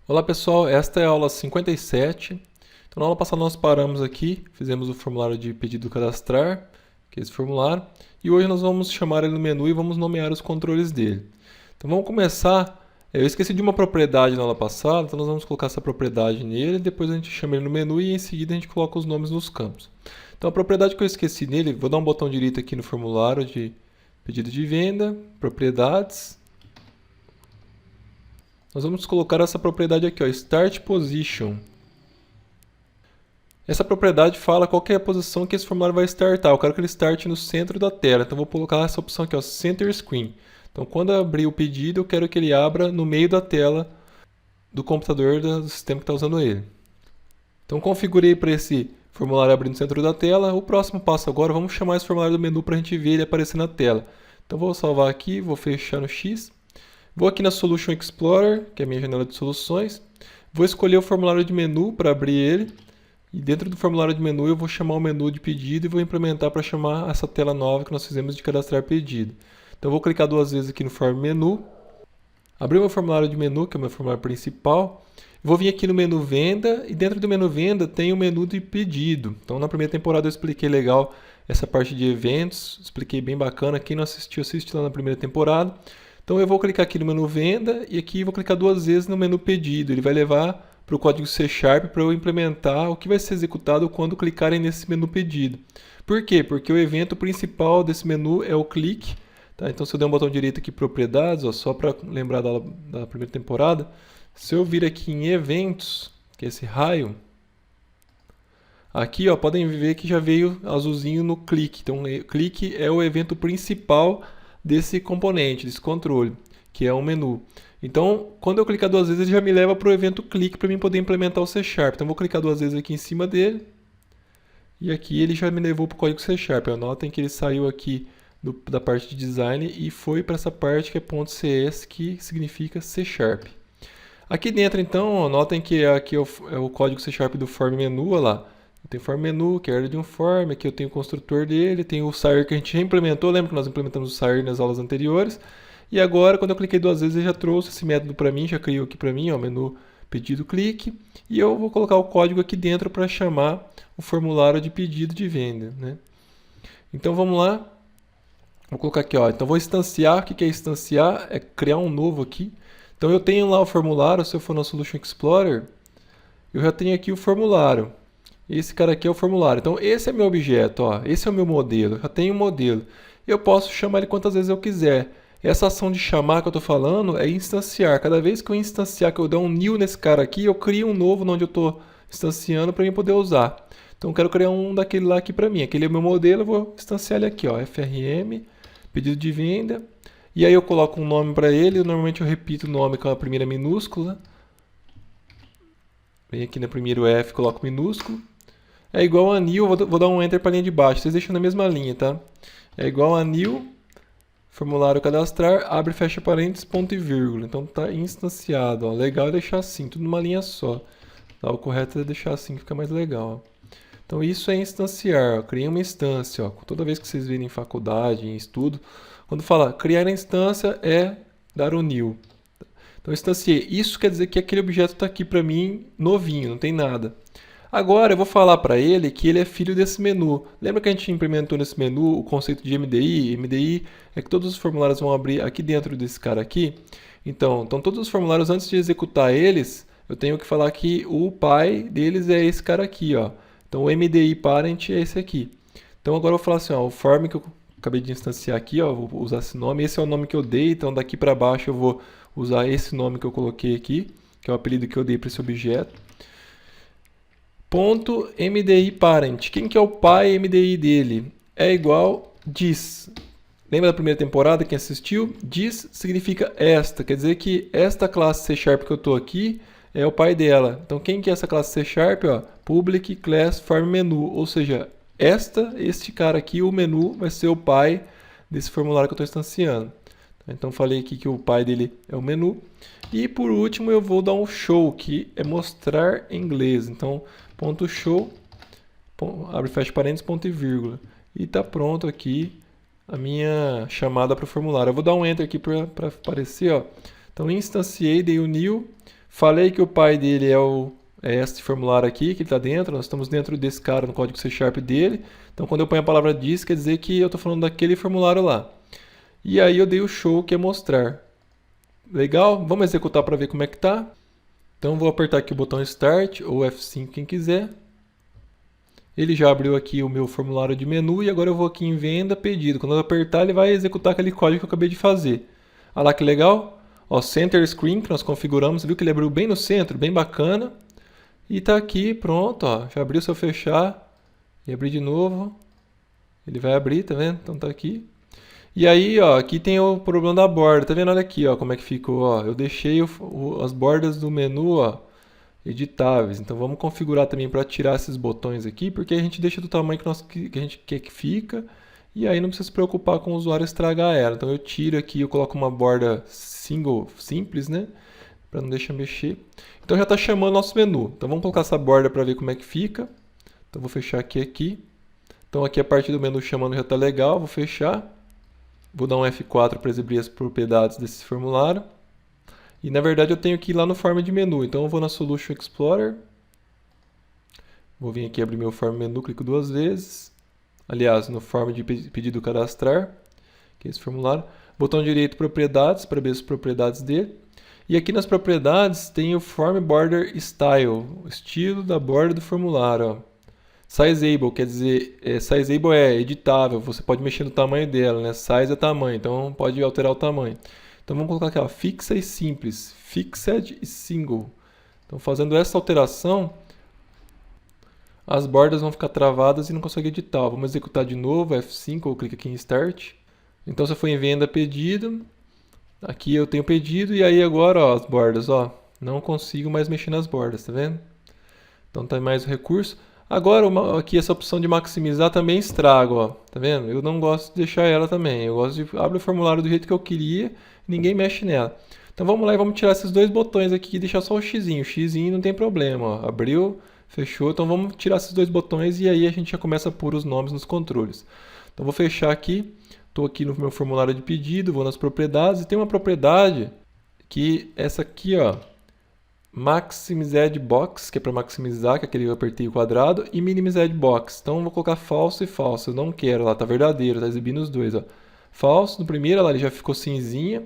Olá pessoal, esta é a aula 57. Então, na aula passada nós paramos aqui, fizemos o formulário de pedido cadastrar, que é esse formulário, e hoje nós vamos chamar ele no menu e vamos nomear os controles dele. Então vamos começar. Eu esqueci de uma propriedade na aula passada, então nós vamos colocar essa propriedade nele, depois a gente chama ele no menu e em seguida a gente coloca os nomes nos campos. Então a propriedade que eu esqueci nele, vou dar um botão direito aqui no formulário de pedido de venda, propriedades. Nós vamos colocar essa propriedade aqui, ó, Start Position. Essa propriedade fala qual que é a posição que esse formulário vai startar. Eu quero que ele starte no centro da tela. Então, vou colocar essa opção aqui, ó, Center Screen. Então, quando eu abrir o pedido, eu quero que ele abra no meio da tela do computador do sistema que está usando ele. Então, configurei para esse formulário abrir no centro da tela. O próximo passo agora, vamos chamar esse formulário do menu para a gente ver ele aparecer na tela. Então, vou salvar aqui, vou fechar no X. Vou aqui na Solution Explorer, que é a minha janela de soluções. Vou escolher o formulário de menu para abrir ele. E dentro do formulário de menu eu vou chamar o menu de pedido e vou implementar para chamar essa tela nova que nós fizemos de cadastrar pedido. Então eu vou clicar duas vezes aqui no Form Menu. Abrir o meu formulário de menu, que é o meu formulário principal. Vou vir aqui no menu Venda e dentro do menu Venda tem o menu de pedido. Então na primeira temporada eu expliquei legal essa parte de eventos, expliquei bem bacana. Quem não assistiu, assiste lá na primeira temporada. Então eu vou clicar aqui no menu Venda e aqui vou clicar duas vezes no menu Pedido. Ele vai levar para o código C# para eu implementar o que vai ser executado quando clicarem nesse menu Pedido. Por quê? Porque o evento principal desse menu é o clique. Tá? Então se eu der um botão direito aqui, Propriedades, ó, só para lembrar da primeira temporada, se eu vir aqui em Eventos, que é esse raio, aqui ó, podem ver que já veio azulzinho no clique. Então o clique é o evento principal desse componente, desse controle, que é um menu. Então, quando eu clicar duas vezes, ele já me leva para o evento clique para mim poder implementar o C#. Então, eu vou clicar duas vezes aqui em cima dele. E aqui ele já me levou para o código C#. Notem que ele saiu aqui da parte de design e foi para essa parte que é .cs, que significa C#. Aqui dentro, então, notem que aqui é o código C# do form menu, olha lá. Tem form menu, que é a área de um form, aqui eu tenho o construtor dele, tem o Sire que a gente já implementou, lembra que nós implementamos o Sire nas aulas anteriores. E agora, quando eu cliquei duas vezes, ele já trouxe esse método para mim, já criou aqui para mim, ó, menu pedido clique. E eu vou colocar o código aqui dentro para chamar o formulário de pedido de venda, né? Então vamos lá, vou colocar aqui, ó, então vou instanciar. O que é instanciar? É criar um novo aqui. Então eu tenho lá o formulário, se eu for na Solution Explorer, eu já tenho aqui o formulário. Esse cara aqui é o formulário. Então esse é meu objeto, ó. Esse é o meu modelo. Eu já tenho um modelo. Eu posso chamar ele quantas vezes eu quiser. Essa ação de chamar que eu estou falando é instanciar. Cada vez que eu instanciar, que eu der um new nesse cara aqui, eu crio um novo onde eu estou instanciando para mim poder usar. Então eu quero criar um daquele lá aqui para mim. Aquele é o meu modelo, eu vou instanciar ele aqui, ó, FRM, pedido de venda. E aí eu coloco um nome para ele. Normalmente eu repito o nome com a primeira minúscula. Vem aqui no primeiro F, coloco minúsculo. É igual a new, vou dar um enter para a linha de baixo, vocês deixam na mesma linha, tá? É igual a new, formulário cadastrar, abre e fecha parênteses, ponto e vírgula. Então tá instanciado, ó. Legal é deixar assim, tudo numa linha só. Tá? O correto é deixar assim, que fica mais legal. Ó. Então isso é instanciar, ó. Criei uma instância, ó. Toda vez que vocês virem em faculdade, em estudo, quando fala criar a instância é dar o new. Então instanciei. Isso quer dizer que aquele objeto está aqui para mim novinho, não tem nada. Agora eu vou falar para ele que ele é filho desse menu. Lembra que a gente implementou nesse menu o conceito de MDI? MDI é que todos os formulários vão abrir aqui dentro desse cara aqui. Então todos os formulários, antes de executar eles, eu tenho que falar que o pai deles é esse cara aqui, ó. Então o MDI parent é esse aqui. Então agora eu vou falar assim, ó, o form que eu acabei de instanciar aqui, ó, vou usar esse nome. Esse é o nome que eu dei, então daqui para baixo eu vou usar esse nome que eu coloquei aqui, que é o apelido que eu dei para esse objeto. Ponto MDI parent. Quem que é o pai MDI dele? É igual this. Lembra da primeira temporada, quem assistiu? This significa esta, quer dizer que esta classe C# que eu estou aqui é o pai dela. Então quem que é essa classe C#? Ó, public class form menu, ou seja, este cara aqui, o menu, vai ser o pai desse formulário que eu estou instanciando. Então falei aqui que o pai dele é o menu. E por último eu vou dar um show, que é mostrar em inglês. Então ponto show, abre e fecha parênteses, ponto e vírgula. E está pronto aqui a minha chamada para o formulário. Eu vou dar um enter aqui para aparecer, ó. Então instanciei, dei o new, Falei que o pai dele é este formulário aqui, que ele está dentro. Nós estamos dentro desse cara no código C# dele. Então, quando eu ponho a palavra disk, quer dizer que eu estou falando daquele formulário lá. E aí eu dei o show, que é mostrar. Legal? Vamos executar para ver como é que tá. Então, vou apertar aqui o botão Start, ou F5, quem quiser. Ele já abriu aqui o meu formulário de menu e agora eu vou aqui em venda, pedido. Quando eu apertar, ele vai executar aquele código que eu acabei de fazer. Olha lá que legal. Ó, Center Screen, que nós configuramos. Viu que ele abriu bem no centro, bem bacana. E tá aqui, pronto, ó. Já abriu, se eu fechar e abrir de novo, ele vai abrir, tá vendo? Então tá aqui. E aí, ó, aqui tem o problema da borda, tá vendo? Olha aqui, ó, como é que ficou, ó. Eu deixei as bordas do menu, ó, editáveis. Então vamos configurar também para tirar esses botões aqui, porque a gente deixa do tamanho que a gente quer que fica, e aí não precisa se preocupar com o usuário estragar ela. Então eu tiro aqui, eu coloco uma borda simples, né? Para não deixar mexer. Então já está chamando nosso menu. Então vamos colocar essa borda para ver como é que fica. Então vou fechar aqui. Então aqui a parte do menu chamando já está legal, vou fechar. Vou dar um F4 para exibir as propriedades desse formulário. E na verdade eu tenho que ir lá no Form de menu. Então eu vou na Solution Explorer. Vou vir aqui abrir meu Form menu, clico 2 vezes. Aliás, no Form de pedido cadastrar, que é esse formulário. Botão direito propriedades, para ver as propriedades dele. E aqui nas propriedades tem o Form Border Style, o estilo da borda do formulário. Ó. Sizeable, quer dizer, Sizeable é editável, você pode mexer no tamanho dela, né? Size é tamanho, então pode alterar o tamanho. Então vamos colocar aqui, ó, fixa e simples, fixed e single. Então fazendo essa alteração, as bordas vão ficar travadas e não consegue editar. Vamos executar de novo, F5, ou clica aqui em Start. Então se eu for em venda pedido, aqui eu tenho pedido e aí agora, ó, as bordas, ó, não consigo mais mexer nas bordas, tá vendo? Então tá mais o recurso. Agora aqui essa opção de maximizar também estraga, ó, tá vendo? Eu não gosto de deixar ela também. Eu gosto de abrir o formulário do jeito que eu queria, ninguém mexe nela. Então vamos lá e vamos tirar esses dois botões aqui e deixar só o xizinho. O xizinho não tem problema, ó. Abriu, fechou. Então vamos tirar esses dois botões e aí a gente já começa a pôr os nomes nos controles. Então vou fechar aqui. Estou aqui no meu formulário de pedido, vou nas propriedades e tem uma propriedade que essa aqui, ó, Maximized Box, que é para maximizar, que é aquele que eu apertei o quadrado, e Minimized Box. Então eu vou colocar falso e falso, eu não quero, lá tá verdadeiro, tá exibindo os dois, ó. Falso no primeiro, lá ele já ficou cinzinha,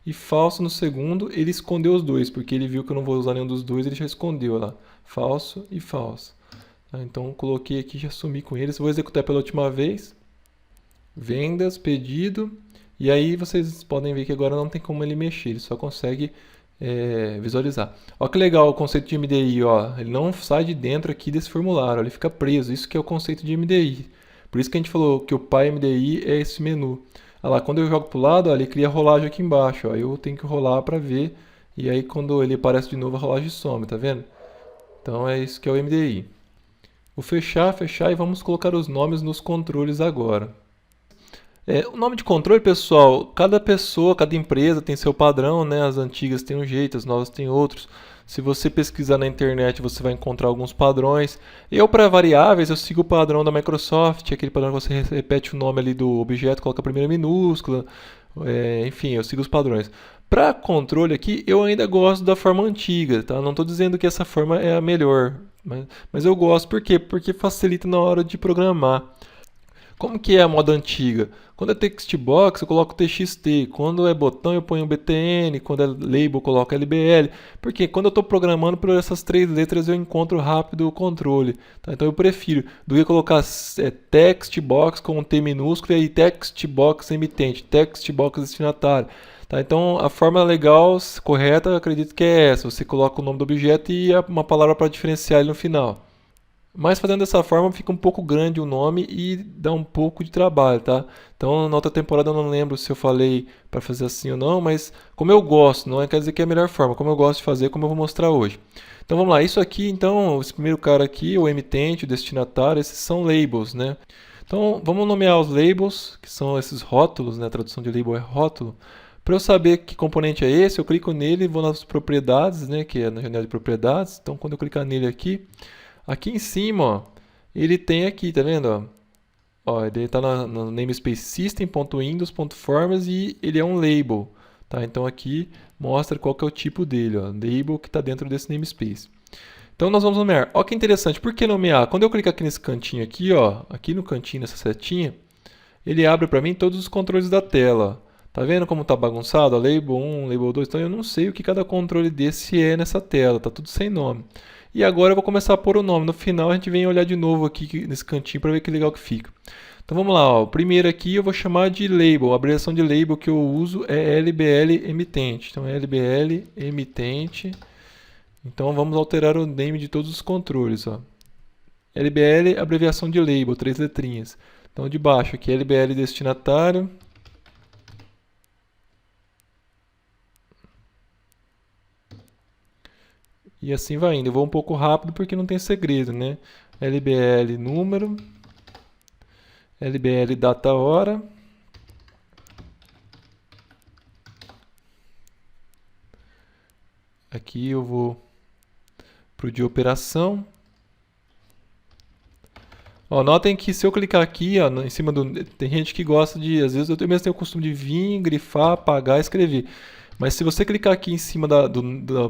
e falso no segundo, ele escondeu os dois, porque ele viu que eu não vou usar nenhum dos dois, ele já escondeu lá. Falso e falso. Tá, então coloquei aqui, já sumi com eles, vou executar pela última vez. Vendas, pedido, e aí vocês podem ver que agora não tem como ele mexer, ele só consegue visualizar. Olha que legal o conceito de MDI, ó. Ele não sai de dentro aqui desse formulário, ele fica preso, isso que é o conceito de MDI. Por isso que a gente falou que o pai MDI é esse menu. Olha lá, quando eu jogo para o lado, ó, ele cria rolagem aqui embaixo, ó. Eu tenho que rolar para ver, e aí quando ele aparece de novo a rolagem some, tá vendo? Então é isso que é o MDI. Vou fechar e vamos colocar os nomes nos controles agora. O nome de controle, pessoal, cada pessoa, cada empresa tem seu padrão, né? As antigas têm um jeito, as novas têm outros. Se você pesquisar na internet, você vai encontrar alguns padrões. Eu, para variáveis, eu sigo o padrão da Microsoft, aquele padrão que você repete o nome ali do objeto, coloca a primeira minúscula, enfim, eu sigo os padrões. Para controle aqui, eu ainda gosto da forma antiga, tá? Não estou dizendo que essa forma é a melhor, mas eu gosto, por quê? Porque facilita na hora de programar. Como que é a moda antiga? Quando é text box, eu coloco TXT. Quando é botão, eu ponho BTN. Quando é label, eu coloco LBL. Porque quando eu estou programando por essas três letras, eu encontro rápido o controle. Tá? Então eu prefiro do que colocar text box com T minúsculo e text box emitente, text box destinatário. Tá? Então a forma legal, correta, eu acredito que é essa. Você coloca o nome do objeto e uma palavra para diferenciar ele no final. Mas fazendo dessa forma fica um pouco grande o nome e dá um pouco de trabalho, tá? Então na outra temporada eu não lembro se eu falei para fazer assim ou não, mas como eu gosto, não quer dizer que é a melhor forma, como eu gosto de fazer, como eu vou mostrar hoje. Então vamos lá, isso aqui então, esse primeiro cara aqui, o emitente, o destinatário, esses são labels, né? Então vamos nomear os labels, que são esses rótulos, né? A tradução de label é rótulo. Para eu saber que componente é esse, eu clico nele e vou nas propriedades, né? Que é na janela de propriedades. Então quando eu clicar nele aqui em cima, ó, ele tem aqui, tá vendo? Ó, ele está no namespace system.windows.forms e ele é um label. Tá? Então aqui mostra qual que é o tipo dele, ó, label que está dentro desse namespace. Então nós vamos nomear. Olha que interessante, por que nomear? Quando eu clicar aqui nesse cantinho aqui, ó, aqui no cantinho nessa setinha, ele abre para mim todos os controles da tela. Tá vendo como tá bagunçado? A label 1, label 2, então eu não sei o que cada controle desse é nessa tela, tá tudo sem nome. E agora eu vou começar a pôr o nome. No final a gente vem olhar de novo aqui nesse cantinho para ver que legal que fica. Então vamos lá, ó. O primeiro aqui eu vou chamar de label. A abreviação de label que eu uso é LBL emitente. Então LBL emitente. Então vamos alterar o name de todos os controles, ó. LBL, abreviação de label, 3 letrinhas. Então de baixo aqui LBL destinatário. E assim vai indo. Eu vou um pouco rápido porque não tem segredo, né? LBL número. LBL data hora. Aqui eu vou para o de operação. Ó, notem que se eu clicar aqui, ó, em cima do... Tem gente que gosta de... Às vezes eu mesmo tenho o costume de vir, grifar, apagar, escrever. Mas se você clicar aqui em cima da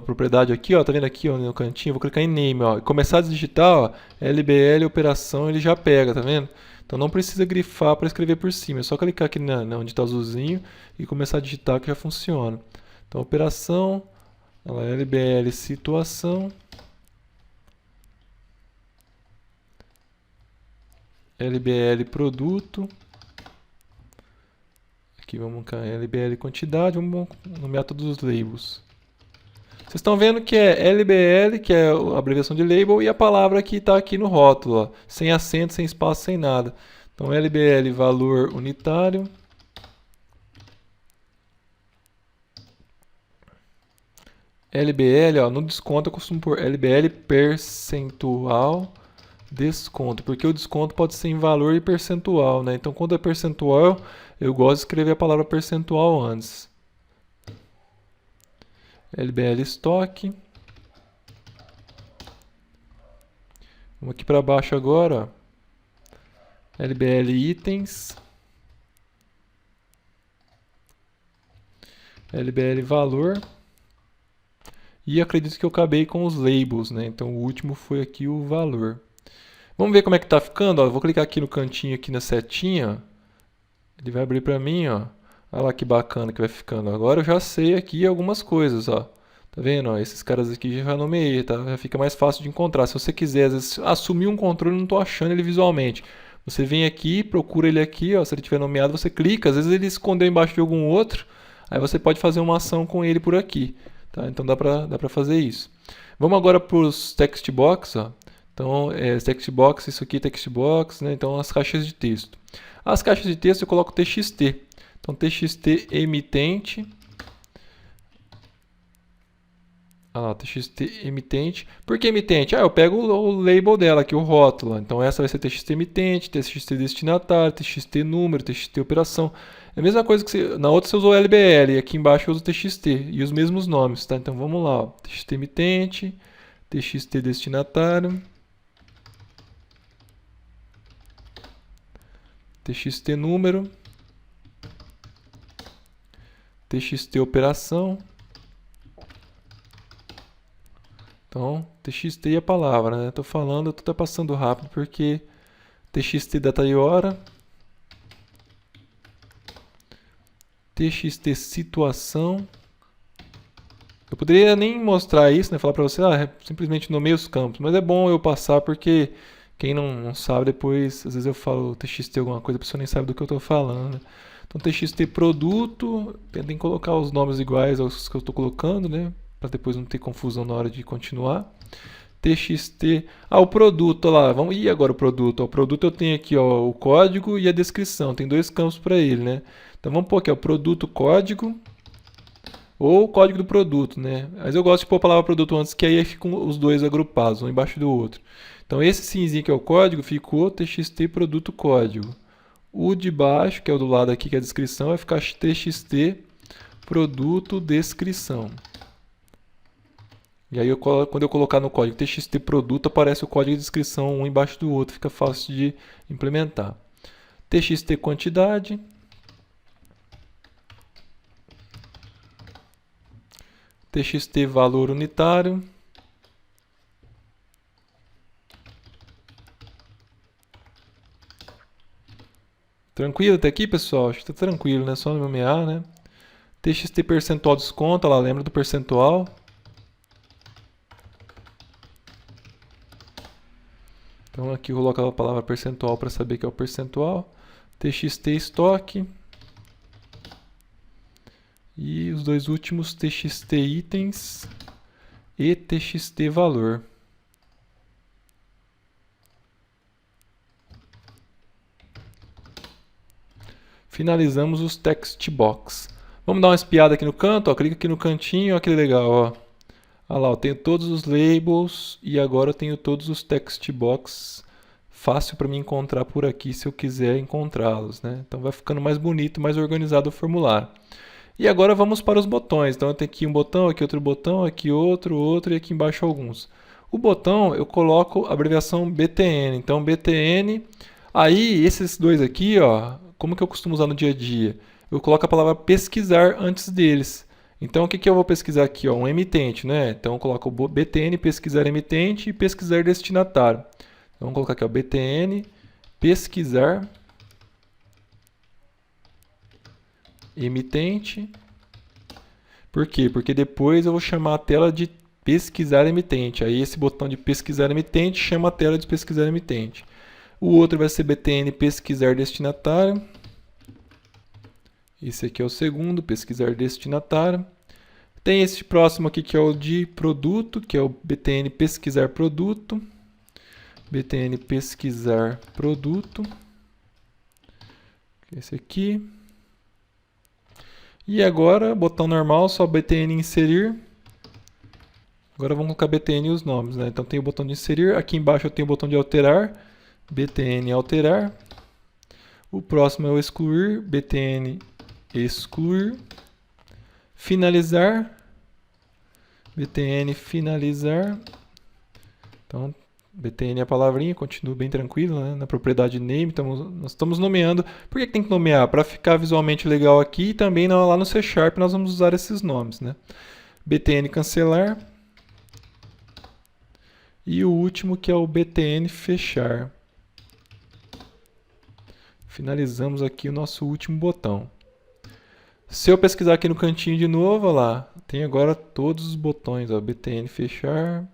propriedade aqui, ó, tá vendo aqui ó, no cantinho, eu vou clicar em name, ó, e começar a digitar, ó, LBL operação, ele já pega, tá vendo? Então não precisa grifar para escrever por cima, é só clicar aqui onde está azulzinho e começar a digitar que já funciona. Então operação, ela é LBL situação, LBL produto, aqui vamos colocar LBL quantidade, vamos nomear todos os labels. Vocês estão vendo que é LBL, que é a abreviação de label, e a palavra que está aqui no rótulo, ó, sem acento, sem espaço, sem nada. Então LBL valor unitário. LBL, ó, no desconto eu costumo pôr LBL percentual desconto, porque o desconto pode ser em valor e percentual, né? Então quando é percentual, eu gosto de escrever a palavra percentual antes. LBL estoque. Vamos aqui para baixo agora, ó. LBL itens. LBL valor. E acredito que eu acabei com os labels, né? Então o último foi aqui o valor. Vamos ver como é que tá ficando, ó. Vou clicar aqui no cantinho aqui na setinha. Ele vai abrir para mim, ó. Olha lá que bacana que vai ficando. Agora eu já sei aqui algumas coisas, ó. Tá vendo? Ó, esses caras aqui já nomeei, tá? Já fica mais fácil de encontrar. Se você quiser, às vezes, assumir um controle, não estou achando ele visualmente. Você vem aqui, procura ele aqui, ó. Se ele tiver nomeado, você clica. Às vezes ele escondeu embaixo de algum outro. Aí você pode fazer uma ação com ele por aqui. Tá? Então dá pra fazer isso. Vamos agora para os text box, ó. Então, text box, isso aqui é text box, né? Então as caixas de texto. As caixas de texto eu coloco txt. Então txt emitente. Ah, txt emitente. Por que emitente? Ah, eu pego o label dela aqui, o rótulo. Então essa vai ser txt emitente, txt destinatário, txt número, txt operação. É a mesma coisa que na outra você usou LBL, e aqui embaixo eu uso txt. E os mesmos nomes, tá? Então vamos lá, ó. Txt emitente, txt destinatário, txt número, txt operação. Então, txt é a palavra, né? Estou falando, eu estou passando rápido porque txt data e hora, txt situação. Eu poderia nem mostrar isso, né? Falar para você, simplesmente nomeia os campos, mas é bom eu passar porque quem não sabe depois, às vezes eu falo txt alguma coisa, a pessoa nem sabe do que eu estou falando, né? Então, txt produto, tentem colocar os nomes iguais aos que eu estou colocando, né? Para depois não ter confusão na hora de continuar. TXT, o produto, lá, vamos ir agora o produto. O produto eu tenho aqui ó, o código e a descrição, tem dois campos para ele, né? Então vamos pôr aqui o produto código ou o código do produto, né? Mas eu gosto de pôr a palavra produto antes, que aí ficam os dois agrupados, um embaixo do outro. Então esse cinzinho que é o código ficou txt produto código. O de baixo, que é o do lado aqui, que é a descrição, vai ficar txt produto descrição. E aí, quando eu colocar no código txt produto, aparece o código de descrição um embaixo do outro, fica fácil de implementar. Txt quantidade. txt valor unitário. Tranquilo até aqui, pessoal? Acho que está tranquilo, né? Só nomear, né? txt percentual desconto, lá, lembra do percentual? Então aqui eu coloco a palavra percentual para saber que é o percentual. txt estoque. E os dois últimos, txt itens e txt valor. Finalizamos os text box. Vamos dar uma espiada aqui no canto, ó. Clica aqui no cantinho, olha que legal, ó. Olha lá, eu tenho todos os labels e agora eu tenho todos os text box. Fácil para mim encontrar por aqui se eu quiser encontrá-los, né? Então vai ficando mais bonito, mais organizado o formulário. E agora vamos para os botões. Então eu tenho aqui um botão, aqui outro botão, aqui outro e aqui embaixo alguns. O botão eu coloco a abreviação BTN. Então BTN, aí esses dois aqui, ó, como que eu costumo usar no dia a dia? Eu coloco a palavra pesquisar antes deles. Então o que que eu vou pesquisar aqui? Ó, um emitente, né? Então eu coloco o BTN pesquisar emitente e pesquisar destinatário. Então vamos colocar aqui, ó, BTN pesquisar emitente. Por quê? Porque depois eu vou chamar a tela de pesquisar emitente. Aí esse botão de pesquisar emitente chama a tela de pesquisar emitente. O outro vai ser BTN pesquisar destinatário. Esse aqui é o segundo, pesquisar destinatário. Tem esse próximo aqui que é o de produto, que é o BTN pesquisar produto. BTN pesquisar produto. Esse aqui. E agora, botão normal, só BTN inserir. Agora vamos colocar BTN e os nomes, né? Então tem o botão de inserir, aqui embaixo eu tenho o botão de alterar, BTN alterar. O próximo é o excluir, BTN excluir. Finalizar, BTN finalizar. Então, BTN é a palavrinha, continua bem tranquilo, né? Na propriedade name, nós estamos nomeando. Por que tem que nomear? Para ficar visualmente legal aqui e também lá no C# nós vamos usar esses nomes, né? BTN cancelar. E o último que é o BTN fechar. Finalizamos aqui o nosso último botão. Se eu pesquisar aqui no cantinho de novo, olha lá, tem agora todos os botões, ó, BTN fechar.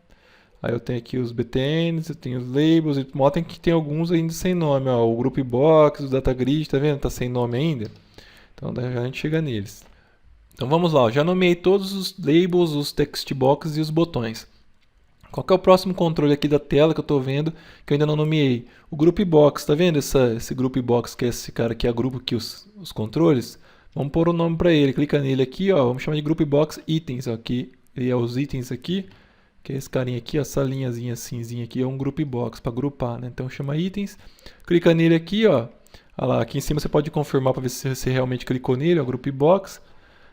Aí eu tenho aqui os BTNs, eu tenho os labels, e notem que tem alguns ainda sem nome, ó, o Group Box, o Data Grid, tá vendo? Tá sem nome ainda. Então já a gente chega neles. Então vamos lá, ó, já nomeei todos os labels, os text boxes e os botões. Qual que é o próximo controle aqui da tela que eu estou vendo que eu ainda não nomeei? O Group Box, tá vendo esse Group Box que é esse cara que agrupa aqui os controles? Vamos pôr o nome para ele, clica nele aqui, ó, vamos chamar de Group Box Itens, ó, aqui, ele é os itens aqui, que é esse carinha aqui, essa linhazinha cinzinha aqui é um Group Box para agrupar, né? Então chama itens, clica nele aqui, ó, olha lá, aqui em cima você pode confirmar para ver se você realmente clicou nele, ó, Group Box.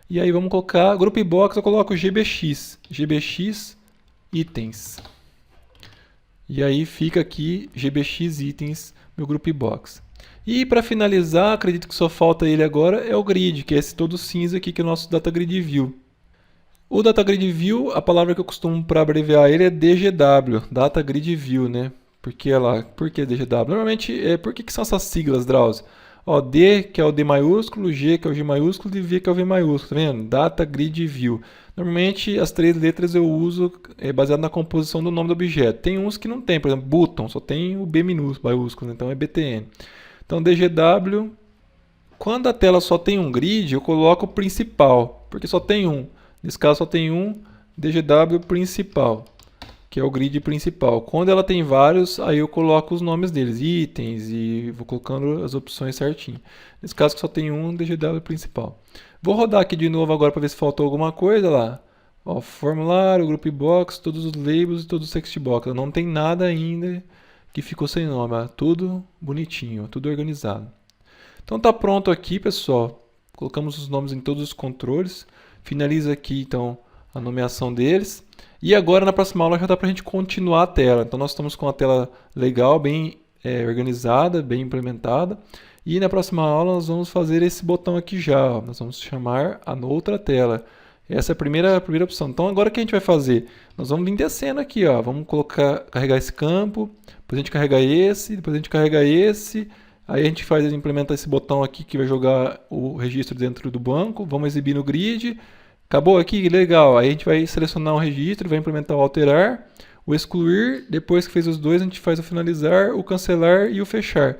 E aí vamos colocar, Group Box eu coloco GBX itens. E aí fica aqui GBX itens, meu Group Box. E para finalizar, acredito que só falta ele agora, é o grid, que é esse todo cinza aqui, que é o nosso Data Grid View. O Data Grid View, a palavra que eu costumo para abreviar ele é DGW, Data Grid View, né? Porque lá, por que DGW? Normalmente, por que são essas siglas, Drauzio? Ó, D, que é o D maiúsculo, G, que é o G maiúsculo, e V, que é o V maiúsculo, tá vendo? Data Grid View. Normalmente, as três letras eu uso baseado na composição do nome do objeto. Tem uns que não tem, por exemplo, button, só tem o B maiúsculo, então é BTN. Então, DGW, quando a tela só tem um grid, eu coloco o principal, porque só tem um. Nesse caso, só tem um DGW principal, que é o grid principal. Quando ela tem vários, aí eu coloco os nomes deles, itens, e vou colocando as opções certinho. Nesse caso, só tem um DGW principal. Vou rodar aqui de novo agora para ver se faltou alguma coisa lá. Ó, formulário, group box, todos os labels e todos os text box. Não tem nada ainda que ficou sem nome. Ó, tudo bonitinho, tudo organizado. Então tá pronto aqui, pessoal. Colocamos os nomes em todos os controles. Finaliza aqui então a nomeação deles. E agora na próxima aula já dá para a gente continuar a tela. Então nós estamos com a tela legal, bem organizada, bem implementada. E na próxima aula nós vamos fazer esse botão aqui já. Ó. Nós vamos chamar a outra tela. Essa é a primeira opção. Então agora o que a gente vai fazer? Nós vamos vir descendo aqui, ó. Vamos carregar esse campo, depois a gente carrega esse, depois a gente carrega esse. Aí a gente implementa esse botão aqui que vai jogar o registro dentro do banco. Vamos exibir no grid. Acabou aqui, legal. Aí a gente vai selecionar um registro, vai implementar o alterar, o excluir. Depois que fez os dois, a gente faz o finalizar, o cancelar e o fechar.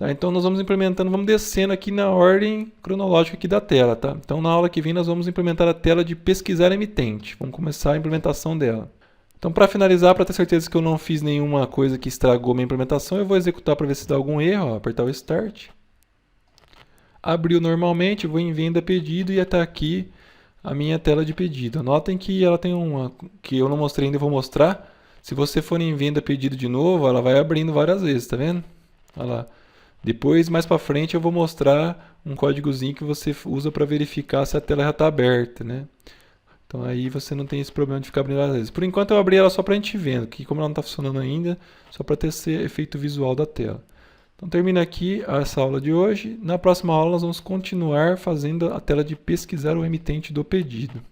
Tá? Então nós vamos implementando, vamos descendo aqui na ordem cronológica aqui da tela. Tá? Então na aula que vem nós vamos implementar a tela de pesquisar emitente. Vamos começar a implementação dela. Então para finalizar, para ter certeza que eu não fiz nenhuma coisa que estragou minha implementação, eu vou executar para ver se dá algum erro. Ó, apertar o Start. Abriu normalmente, vou em venda pedido e está aqui a minha tela de pedido. Notem que ela tem uma que eu não mostrei ainda, eu vou mostrar. Se você for em venda pedido de novo, ela vai abrindo várias vezes, tá vendo? Olha lá. Depois, mais para frente, eu vou mostrar um códigozinho que você usa para verificar se a tela já está aberta, né? Então aí você não tem esse problema de ficar abrindo várias vezes. Por enquanto eu abri ela só para a gente ver, que como ela não está funcionando ainda, só para ter esse efeito visual da tela. Então termina aqui essa aula de hoje. Na próxima aula nós vamos continuar fazendo a tela de pesquisar o emitente do pedido.